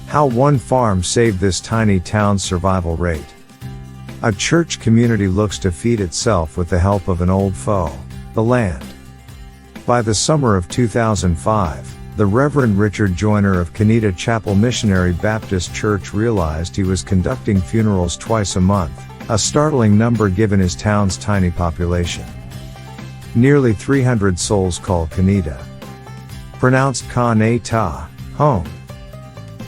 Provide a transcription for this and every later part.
How one farm saved this tiny town's survival rate. A church community looks to feed itself with the help of an old foe, the land. By the summer of 2005, the Reverend Richard Joyner of Canida Chapel Missionary Baptist Church realized he was conducting funerals twice a month, a startling number given his town's tiny population. Nearly 300 souls call Canida, pronounced Ka-na-ta, home.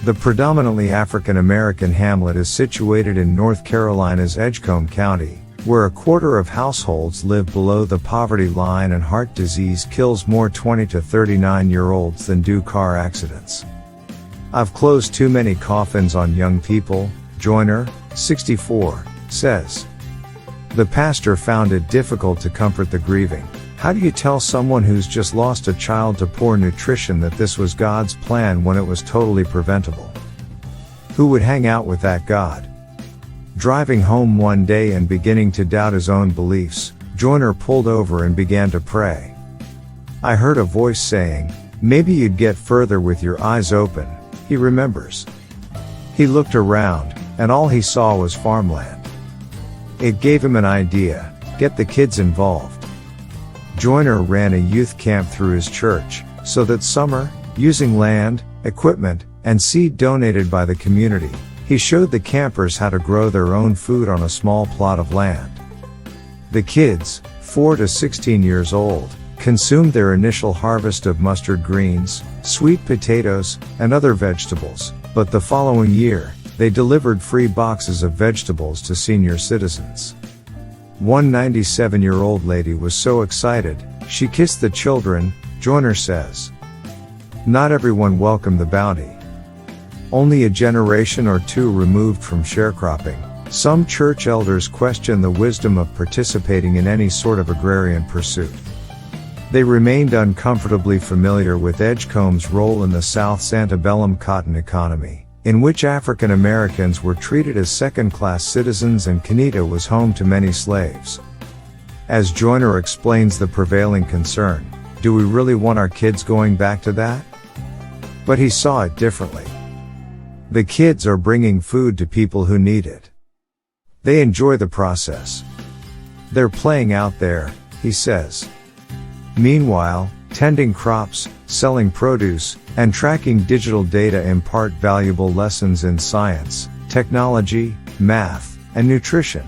The predominantly African American hamlet is situated in North Carolina's Edgecombe County, where a quarter of households live below the poverty line and heart disease kills more 20 to 39-year-olds than do car accidents. I've closed too many coffins on young people, Joyner, 64, says. The pastor found it difficult to comfort the grieving. How do you tell someone who's just lost a child to poor nutrition that this was God's plan when it was totally preventable? Who would hang out with that God? Driving home one day and beginning to doubt his own beliefs, Joyner pulled over and began to pray. I heard a voice saying, "Maybe you'd get further with your eyes open," he remembers. He looked around, and all he saw was farmland. It gave him an idea: get the kids involved. Joyner ran a youth camp through his church, so that summer, using land, equipment, and seed donated by the community, he showed the campers how to grow their own food on a small plot of land. The kids, 4 to 16 years old, consumed their initial harvest of mustard greens, sweet potatoes, and other vegetables, but the following year, they delivered free boxes of vegetables to senior citizens. One 97-year-old lady was so excited, she kissed the children, Joyner says. Not everyone welcomed the bounty. Only a generation or two removed from sharecropping, some church elders questioned the wisdom of participating in any sort of agrarian pursuit. They remained uncomfortably familiar with Edgecombe's role in the South's antebellum cotton economy, in which African Americans were treated as second-class citizens, and Canida was home to many slaves. As Joyner explains the prevailing concern, do we really want our kids going back to that? But he saw it differently. The kids are bringing food to people who need it. They enjoy the process. They're playing out there, he says. Meanwhile, tending crops, selling produce, and tracking digital data impart valuable lessons in science, technology, math, and nutrition.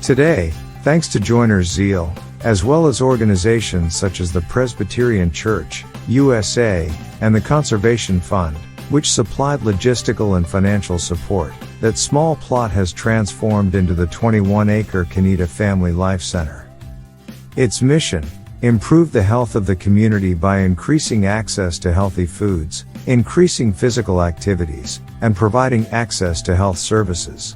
Today, thanks to Joyner's zeal, as well as organizations such as the Presbyterian Church, USA, and the Conservation Fund, which supplied logistical and financial support, that small plot has transformed into the 21-acre Canida Family Life Center. Its mission: improve the health of the community by increasing access to healthy foods, increasing physical activities, and providing access to health services.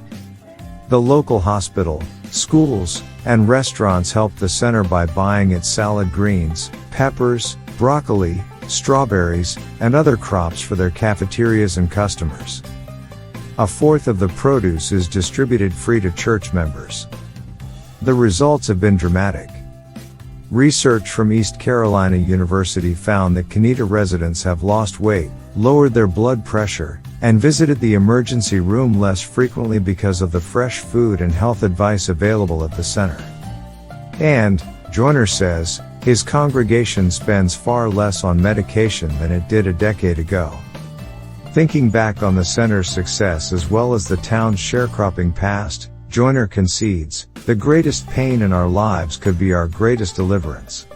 The local hospital, schools, and restaurants helped the center by buying its salad greens, peppers, broccoli, strawberries, and other crops for their cafeterias and customers. A fourth of the produce is distributed free to church members. The results have been dramatic. Research from East Carolina University found that Canida residents have lost weight, lowered their blood pressure, and visited the emergency room less frequently because of the fresh food and health advice available at the center. And, Joyner says, his congregation spends far less on medication than it did a decade ago. Thinking back on the center's success as well as the town's sharecropping past, Joyner concedes, the greatest pain in our lives could be our greatest deliverance.